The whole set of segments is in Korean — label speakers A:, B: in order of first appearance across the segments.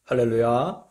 A: 할렐루야.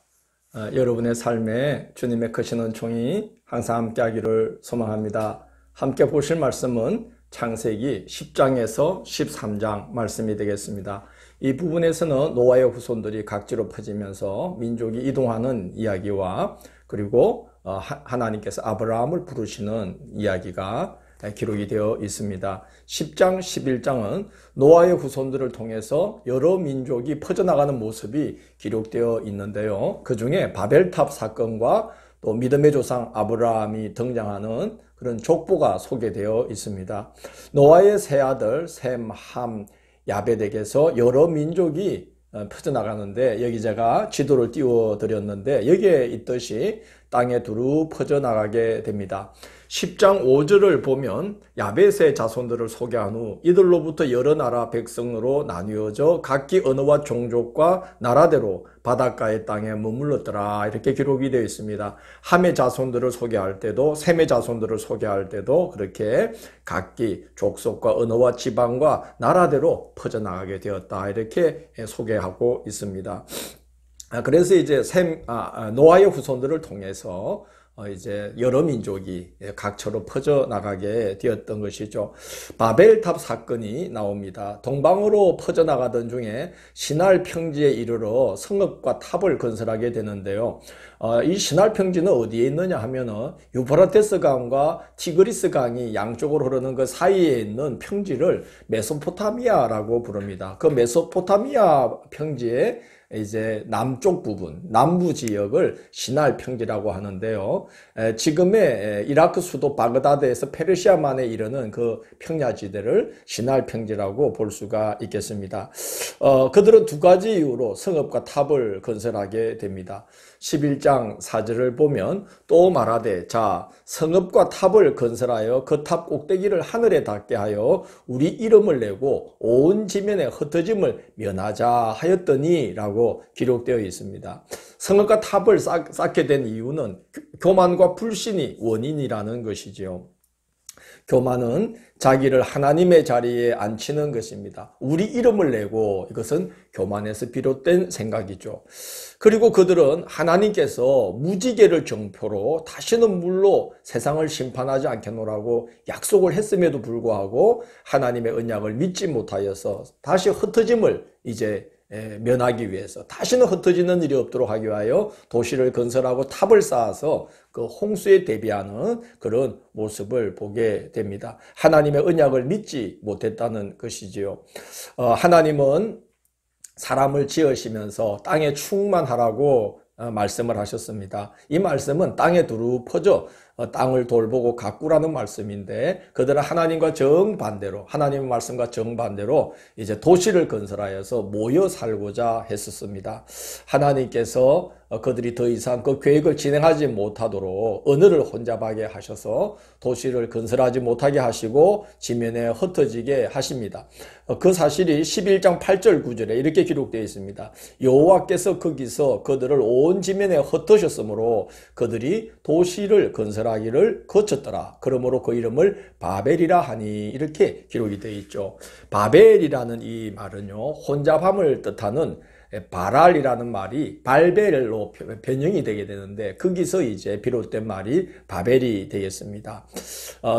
A: 여러분의 삶에 주님의 크신 은총이 항상 함께하기를 소망합니다. 함께 보실 말씀은 창세기 10장에서 13장 말씀이 되겠습니다. 이 부분에서는 노아의 후손들이 각지로 퍼지면서 민족이 이동하는 이야기와 그리고 하나님께서 아브라함을 부르시는 이야기가 기록이 되어 있습니다. 10장, 11장은 노아의 후손들을 통해서 여러 민족이 퍼져나가는 모습이 기록되어 있는데요. 그 중에 바벨탑 사건과 또 믿음의 조상 아브라함이 등장하는 그런 족보가 소개되어 있습니다. 노아의 세 아들 셈, 함, 야벳에게서 여러 민족이 퍼져나가는데, 여기 제가 지도를 띄워드렸는데 여기에 있듯이 땅에 두루 퍼져나가게 됩니다. 10장 5절을 보면 야벳의 자손들을 소개한 후 이들로부터 여러 나라 백성으로 나뉘어져 각기 언어와 종족과 나라대로 바닷가의 땅에 머물렀더라, 이렇게 기록이 되어 있습니다. 함의 자손들을 소개할 때도 셈의 자손들을 소개할 때도 그렇게 각기 족속과 언어와 지방과 나라대로 퍼져나가게 되었다, 이렇게 소개하고 있습니다. 그래서 이제 노아의 후손들을 통해서 이제 여러 민족이 각처로 퍼져나가게 되었던 것이죠. 바벨탑 사건이 나옵니다. 동방으로 퍼져나가던 중에 시날 평지에 이르러 성읍과 탑을 건설하게 되는데요. 이 시날 평지는 어디에 있느냐 하면은 유프라테스 강과 티그리스 강이 양쪽으로 흐르는 그 사이에 있는 평지를 메소포타미아라고 부릅니다. 그 메소포타미아 평지에 이제 남쪽 부분, 남부 지역을 시날 평지라고 하는데요. 지금의 이라크 수도 바그다드에서 페르시아만에 이르는 그 평야지대를 시날 평지라고 볼 수가 있겠습니다. 그들은 두 가지 이유로 성읍과 탑을 건설하게 됩니다. 11장 4절을 보면 또 말하되, 자, 성읍과 탑을 건설하여 그 탑 꼭대기를 하늘에 닿게 하여 우리 이름을 내고 온 지면에 흩어짐을 면하자 하였더니 라고 기록되어 있습니다. 성읍과 탑을 쌓게 된 이유는 교만과 불신이 원인이라는 것이지요. 교만은 자기를 하나님의 자리에 앉히는 것입니다. 우리 이름을 내고, 이것은 교만에서 비롯된 생각이죠. 그리고 그들은 하나님께서 무지개를 정표로 다시는 물로 세상을 심판하지 않겠노라고 약속을 했음에도 불구하고 하나님의 언약을 믿지 못하여서 다시 흩어짐을 이제 면하기 위해서, 다시는 흩어지는 일이 없도록 하기 위하여 도시를 건설하고 탑을 쌓아서 그 홍수에 대비하는 그런 모습을 보게 됩니다. 하나님의 언약을 믿지 못했다는 것이지요. 하나님은 사람을 지으시면서 땅에 충만하라고 말씀을 하셨습니다. 이 말씀은 땅에 두루 퍼져 땅을 돌보고 가꾸라는 말씀인데, 그들은 하나님과 정반대로, 하나님의 말씀과 정반대로 이제 도시를 건설하여서 모여 살고자 했었습니다. 하나님께서 그들이 더 이상 그 계획을 진행하지 못하도록 언어를 혼잡하게 하셔서 도시를 건설하지 못하게 하시고 지면에 흩어지게 하십니다. 그 사실이 11장 8절 9절에 이렇게 기록되어 있습니다. 여호와께서 거기서 그들을 온 지면에 흩으셨으므로 그들이 도시를 건설하기를 거쳤더라. 그러므로 그 이름을 바벨이라 하니, 이렇게 기록이 되어 있죠. 바벨이라는 이 말은요, 혼잡함을 뜻하는 바랄이라는 말이 발벨로 변형이 되게 되는데, 거기서 이제 비롯된 말이 바벨이 되겠습니다.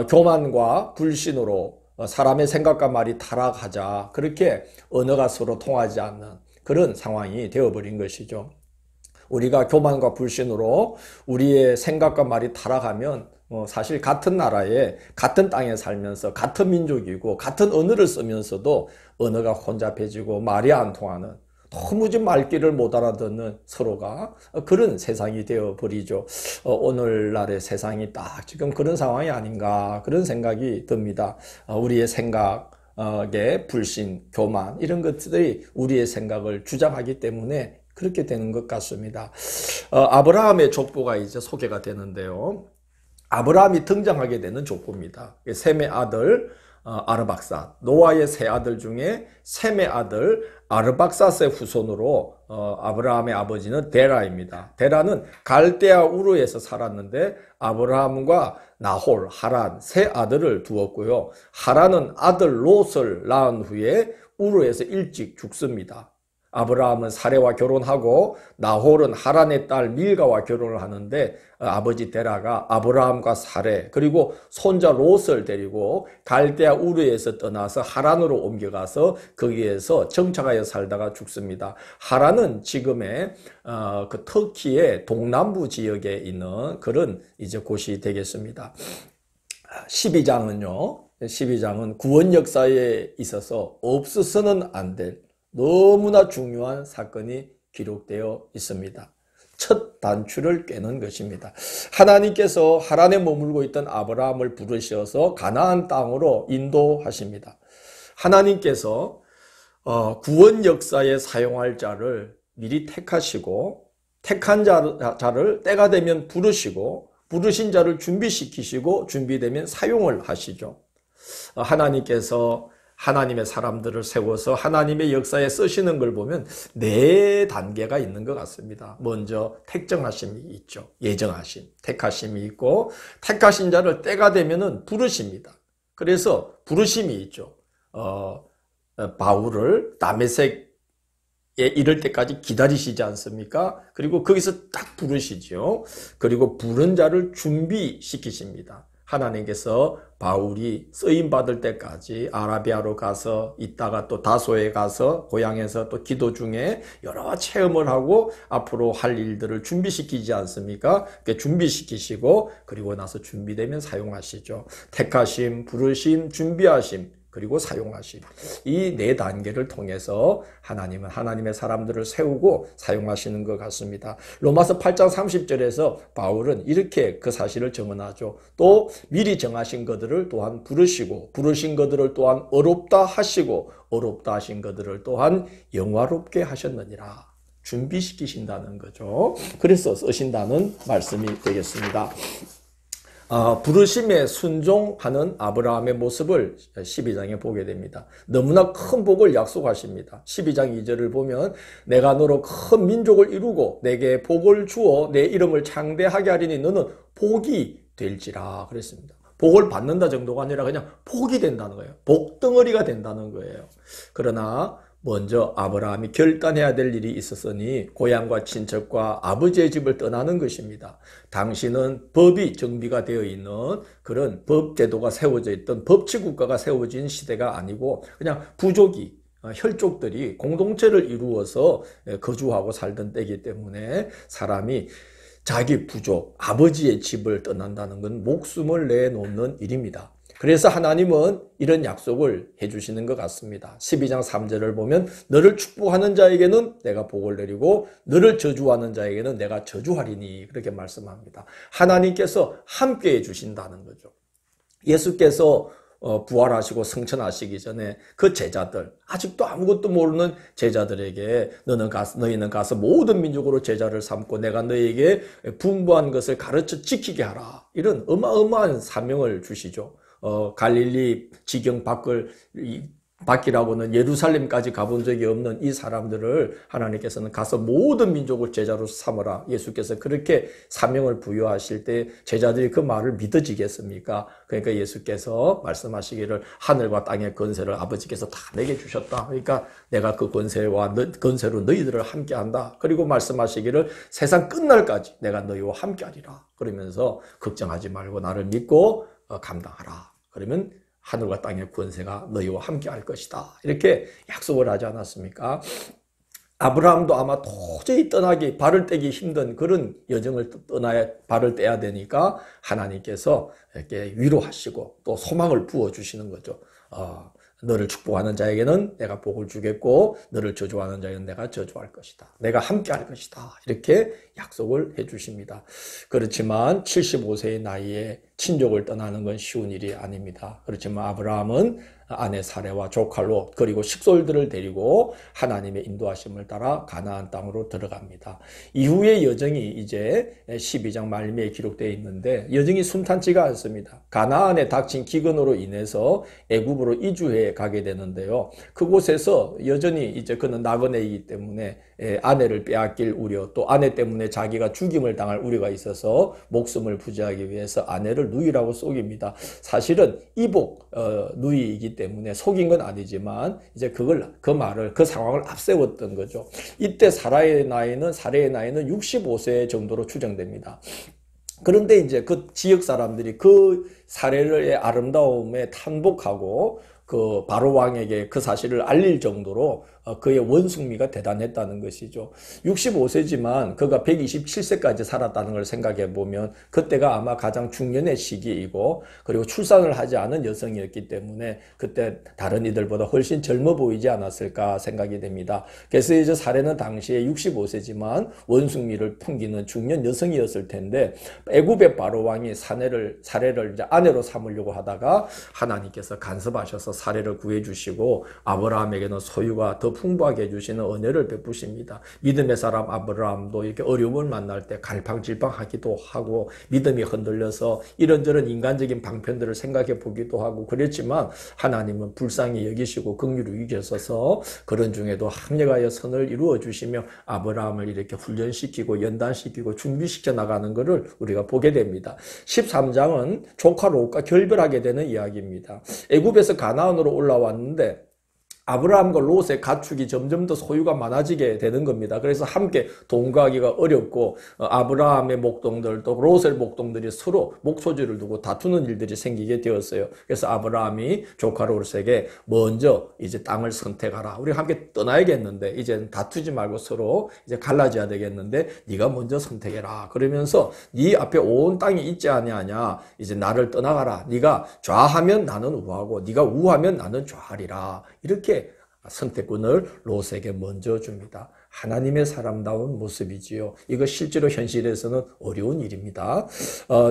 A: 교만과 불신으로 사람의 생각과 말이 타락하자, 그렇게 언어가 서로 통하지 않는 그런 상황이 되어버린 것이죠. 우리가 교만과 불신으로 우리의 생각과 말이 타락하면 사실 같은 나라에 같은 땅에 살면서 같은 민족이고 같은 언어를 쓰면서도 언어가 혼잡해지고 말이 안 통하는, 도무지 말귀를 못 알아듣는 서로가 그런 세상이 되어버리죠. 오늘날의 세상이 딱 지금 그런 상황이 아닌가, 그런 생각이 듭니다. 우리의 생각의 불신, 교만, 이런 것들이 우리의 생각을 주장하기 때문에 그렇게 되는 것 같습니다. 아브라함의 족보가 이제 소개가 되는데요. 아브라함이 등장하게 되는 족보입니다. 셈의 아들 아르박삿, 노아의 세 아들 중에 셈의 아들 아르박삿의 후손으로 아브라함의 아버지는 데라입니다. 데라는 갈대아 우르에서 살았는데 아브라함과 나홀, 하란 세 아들을 두었고요. 하란은 아들 롯을 낳은 후에 우르에서 일찍 죽습니다. 아브라함은 사레와 결혼하고 나홀은 하란의 딸 밀가와 결혼을 하는데 아버지 데라가 아브라함과 사레 그리고 손자 롯을 데리고 갈대아 우르에서 떠나서 하란으로 옮겨가서 거기에서 정착하여 살다가 죽습니다. 하란은 지금의 그 터키의 동남부 지역에 있는 그런 이제 곳이 되겠습니다. 12장은 구원 역사에 있어서 없어서는 안 될 너무나 중요한 사건이 기록되어 있습니다. 첫 단추를 꿰는 것입니다. 하나님께서 하란에 머물고 있던 아브라함을 부르셔서 가나안 땅으로 인도하십니다. 하나님께서 구원 역사에 사용할 자를 미리 택하시고 택한 자를 때가 되면 부르시고 부르신 자를 준비시키시고 준비되면 사용을 하시죠. 하나님께서 하나님의 사람들을 세워서 하나님의 역사에 쓰시는 걸 보면 네 단계가 있는 것 같습니다. 먼저 택정하심이 있죠. 예정하심, 택하심이 있고 택하신 자를 때가 되면은 부르십니다. 그래서 부르심이 있죠. 바울을 다메섹에 이를 때까지 기다리시지 않습니까? 그리고 거기서 딱 부르시죠. 그리고 부른 자를 준비시키십니다. 하나님께서 바울이 쓰임받을 때까지 아라비아로 가서 있다가 또 다소에 가서 고향에서 또 기도 중에 여러 체험을 하고 앞으로 할 일들을 준비시키지 않습니까? 준비시키시고 그리고 나서 준비되면 사용하시죠. 택하심, 부르심, 준비하심 그리고 사용하심. 이 네 단계를 통해서 하나님은 하나님의 사람들을 세우고 사용하시는 것 같습니다. 로마서 8장 30절에서 바울은 이렇게 그 사실을 증언하죠. 또 미리 정하신 것들을 또한 부르시고 부르신 것들을 또한 어렵다 하시고 어렵다 하신 것들을 또한 영화롭게 하셨느니라. 준비시키신다는 거죠. 그래서 쓰신다는 말씀이 되겠습니다. 부르심에 순종하는 아브라함의 모습을 12장에 보게 됩니다. 너무나 큰 복을 약속하십니다. 12장 2절을 보면 내가 너로 큰 민족을 이루고 내게 복을 주어 내 이름을 창대하게 하리니 너는 복이 될지라 그랬습니다. 복을 받는다 정도가 아니라 그냥 복이 된다는 거예요. 복덩어리가 된다는 거예요. 그러나 먼저 아브라함이 결단해야 될 일이 있었으니 고향과 친척과 아버지의 집을 떠나는 것입니다. 당시는 법이 정비가 되어 있는 그런 법제도가 세워져 있던 법치국가가 세워진 시대가 아니고 그냥 부족이 혈족들이 공동체를 이루어서 거주하고 살던 때이기 때문에 사람이 자기 부족, 아버지의 집을 떠난다는 건 목숨을 내놓는 일입니다. 그래서 하나님은 이런 약속을 해주시는 것 같습니다. 12장 3절을 보면 너를 축복하는 자에게는 내가 복을 내리고 너를 저주하는 자에게는 내가 저주하리니 그렇게 말씀합니다. 하나님께서 함께 해주신다는 거죠. 예수께서 부활하시고 승천하시기 전에 그 제자들, 아직도 아무것도 모르는 제자들에게 너희는 가서 모든 민족으로 제자를 삼고 내가 너희에게 분부한 것을 가르쳐 지키게 하라. 이런 어마어마한 사명을 주시죠. 갈릴리 지경 밖이라고는 예루살렘까지 가본 적이 없는 이 사람들을 하나님께서는 가서 모든 민족을 제자로 삼으라. 예수께서 그렇게 사명을 부여하실 때 제자들이 그 말을 믿어지겠습니까? 그러니까 예수께서 말씀하시기를 하늘과 땅의 권세를 아버지께서 다 내게 주셨다. 그러니까 내가 그 권세로 너희들을 함께한다. 그리고 말씀하시기를 세상 끝날까지 내가 너희와 함께하리라. 그러면서 걱정하지 말고 나를 믿고 감당하라. 그러면 하늘과 땅의 권세가 너희와 함께 할 것이다. 이렇게 약속을 하지 않았습니까? 아브라함도 아마 도저히 발을 떼기 힘든 그런 여정을 발을 떼야 되니까 하나님께서 이렇게 위로하시고 또 소망을 부어주시는 거죠. 너를 축복하는 자에게는 내가 복을 주겠고 너를 저주하는 자에게는 내가 저주할 것이다. 내가 함께 할 것이다. 이렇게 약속을 해 주십니다. 그렇지만 75세의 나이에 친족을 떠나는 건 쉬운 일이 아닙니다. 그렇지만 아브라함은 아내 사레와 조카 롯 그리고 식솔들을 데리고 하나님의 인도하심을 따라 가나안 땅으로 들어갑니다. 이후의 여정이 이제 12장 말미에 기록되어 있는데 여정이 순탄치가 않습니다. 가나안에 닥친 기근으로 인해서 애굽으로 이주해 가게 되는데요. 그곳에서 여전히 이제 그는 나그네이기 때문에 아내를 빼앗길 우려, 또 아내 때문에 자기가 죽임을 당할 우려가 있어서 목숨을 부지하기 위해서 아내를 누이라고 속입니다. 사실은 이복 누이이기 때문에 속인 건 아니지만 이제 그 상황을 앞세웠던 거죠. 이때 사례의 나이는 65세 정도로 추정됩니다. 그런데 이제 그 지역 사람들이 그 사례의 아름다움에 탄복하고 그 바로 왕에게 그 사실을 알릴 정도로 그의 원숭미가 대단했다는 것이죠. 65세지만 그가 127세까지 살았다는 걸 생각해 보면 그때가 아마 가장 중년의 시기이고, 그리고 출산을 하지 않은 여성이었기 때문에 그때 다른 이들보다 훨씬 젊어 보이지 않았을까 생각이 됩니다. 그래서 이제 사례는 당시에 65세지만 원숭미를 풍기는 중년 여성이었을 텐데, 애굽의 바로 왕이 사례를 이제 아내로 삼으려고 하다가 하나님께서 간섭하셔서 사례를 구해주시고 아브라함에게는 소유가 더 풍부하게 해주시는 은혜를 베푸십니다. 믿음의 사람 아브라함도 이렇게 어려움을 만날 때 갈팡질팡하기도 하고 믿음이 흔들려서 이런저런 인간적인 방편들을 생각해 보기도 하고 그랬지만, 하나님은 불쌍히 여기시고 긍휼히 여기셔서 그런 중에도 합력하여 선을 이루어 주시며 아브라함을 이렇게 훈련시키고 연단시키고 준비시켜 나가는 것을 우리가 보게 됩니다. 13장은 조카 롯과 결별하게 되는 이야기입니다. 애굽에서 가나안으로 올라왔는데 아브라함과 롯의 가축이 점점 더 소유가 많아지게 되는 겁니다. 그래서 함께 동거하기가 어렵고 아브라함의 목동들 또 롯의 목동들이 서로 목소지를 두고 다투는 일들이 생기게 되었어요. 그래서 아브라함이 조카 롯에게 먼저 이제 땅을 선택하라. 우리 함께 떠나야겠는데 이제 다투지 말고 서로 이제 갈라져야 되겠는데 네가 먼저 선택해라. 그러면서 네 앞에 온 땅이 있지 아니하냐. 이제 나를 떠나가라. 네가 좌하면 나는 우하고 네가 우하면 나는 좌하리라. 이렇게 선택권을 롯에게 먼저 줍니다. 하나님의 사람다운 모습이지요. 이거 실제로 현실에서는 어려운 일입니다.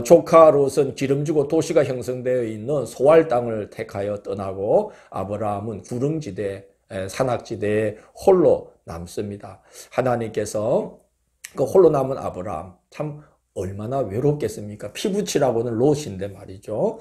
A: 조카 롯은 기름지고 도시가 형성되어 있는 소알 땅을 택하여 떠나고 아브라함은 구릉지대, 산악지대에 홀로 남습니다. 하나님께서 그 홀로 남은 아브라함 참 얼마나 외롭겠습니까? 피부치라고는 롯인데 말이죠.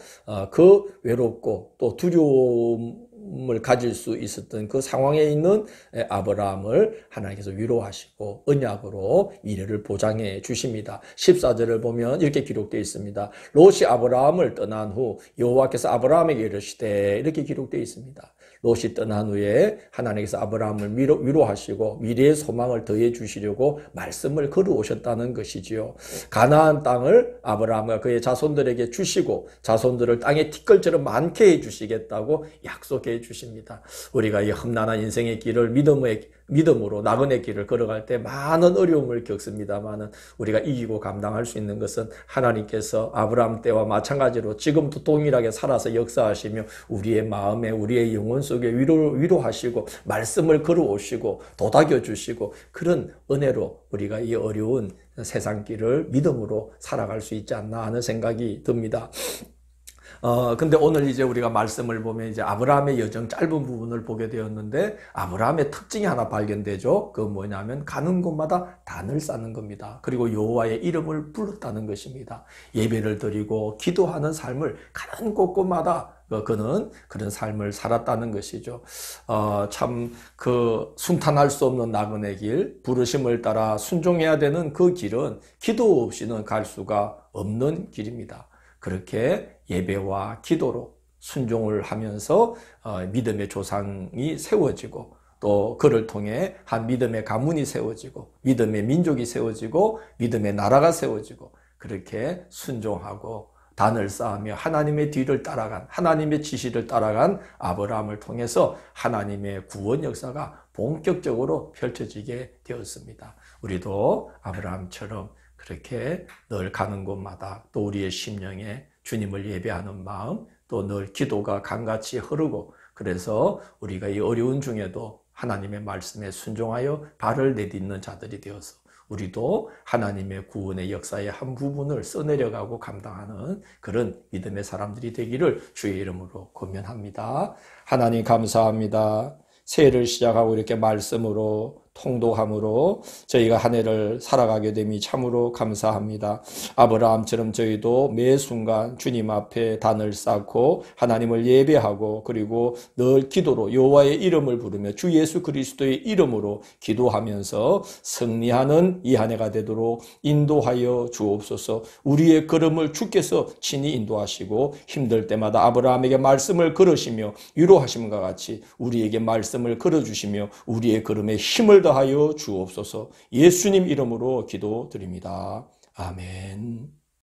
A: 그 외롭고 또 두려움을 가질 수 있었던 그 상황에 있는 아브라함을 하나님께서 위로하시고 언약으로 미래를 보장해 주십니다. 14절을 보면 이렇게 기록되어 있습니다. 롯이 아브라함을 떠난 후 여호와께서 아브라함에게 이르시되, 이렇게 기록되어 있습니다. 롯이 떠난 후에 하나님께서 아브라함을 위로하시고 미래의 소망을 더해 주시려고 말씀을 걸어오셨다는 것이지요. 가나안 땅을 아브라함과 그의 자손들에게 주시고 자손들을 땅의 티끌처럼 많게 해 주시겠다고 약속해 주십니다. 우리가 이 험난한 인생의 길을 믿음으로 나그네 길을 걸어갈 때 많은 어려움을 겪습니다만은 우리가 이기고 감당할 수 있는 것은 하나님께서 아브라함 때와 마찬가지로 지금도 동일하게 살아서 역사하시며 우리의 마음에 우리의 영혼 속에 위로하시고 말씀을 걸어오시고 도닥여 주시고 그런 은혜로 우리가 이 어려운 세상길을 믿음으로 살아갈 수 있지 않나 하는 생각이 듭니다. 근데 오늘 이제 우리가 말씀을 보면 이제 아브라함의 여정 짧은 부분을 보게 되었는데 아브라함의 특징이 하나 발견되죠. 그 뭐냐면 가는 곳마다 단을 쌓는 겁니다. 그리고 여호와의 이름을 불렀다는 것입니다. 예배를 드리고 기도하는 삶을 가는 곳곳마다 그는 그런 삶을 살았다는 것이죠. 참 그 순탄할 수 없는 나그네 길, 부르심을 따라 순종해야 되는 그 길은 기도 없이는 갈 수가 없는 길입니다. 그렇게 예배와 기도로 순종을 하면서 믿음의 조상이 세워지고 또 그를 통해 한 믿음의 가문이 세워지고 믿음의 민족이 세워지고 믿음의 나라가 세워지고 그렇게 순종하고 단을 쌓으며 하나님의 뒤를 따라간 하나님의 지시를 따라간 아브라함을 통해서 하나님의 구원 역사가 본격적으로 펼쳐지게 되었습니다. 우리도 아브라함처럼 그렇게 늘 가는 곳마다 또 우리의 심령에 주님을 예배하는 마음, 또 늘 기도가 강같이 흐르고 그래서 우리가 이 어려운 중에도 하나님의 말씀에 순종하여 발을 내딛는 자들이 되어서 우리도 하나님의 구원의 역사의 한 부분을 써내려가고 감당하는 그런 믿음의 사람들이 되기를 주의 이름으로 권면합니다. 하나님 감사합니다. 새해를 시작하고 이렇게 말씀으로 통독함으로 저희가 한 해를 살아가게 됨이 참으로 감사합니다. 아브라함처럼 저희도 매 순간 주님 앞에 단을 쌓고 하나님을 예배하고 그리고 늘 기도로 여호와의 이름을 부르며 주 예수 그리스도의 이름으로 기도하면서 승리하는 이 한 해가 되도록 인도하여 주옵소서. 우리의 걸음을 주께서 친히 인도하시고 힘들 때마다 아브라함에게 말씀을 걸으시며 위로하심과 같이 우리에게 말씀을 걸어주시며 우리의 걸음에 힘을 더하여 주옵소서. 예수님 이름으로 기도드립니다. 아멘.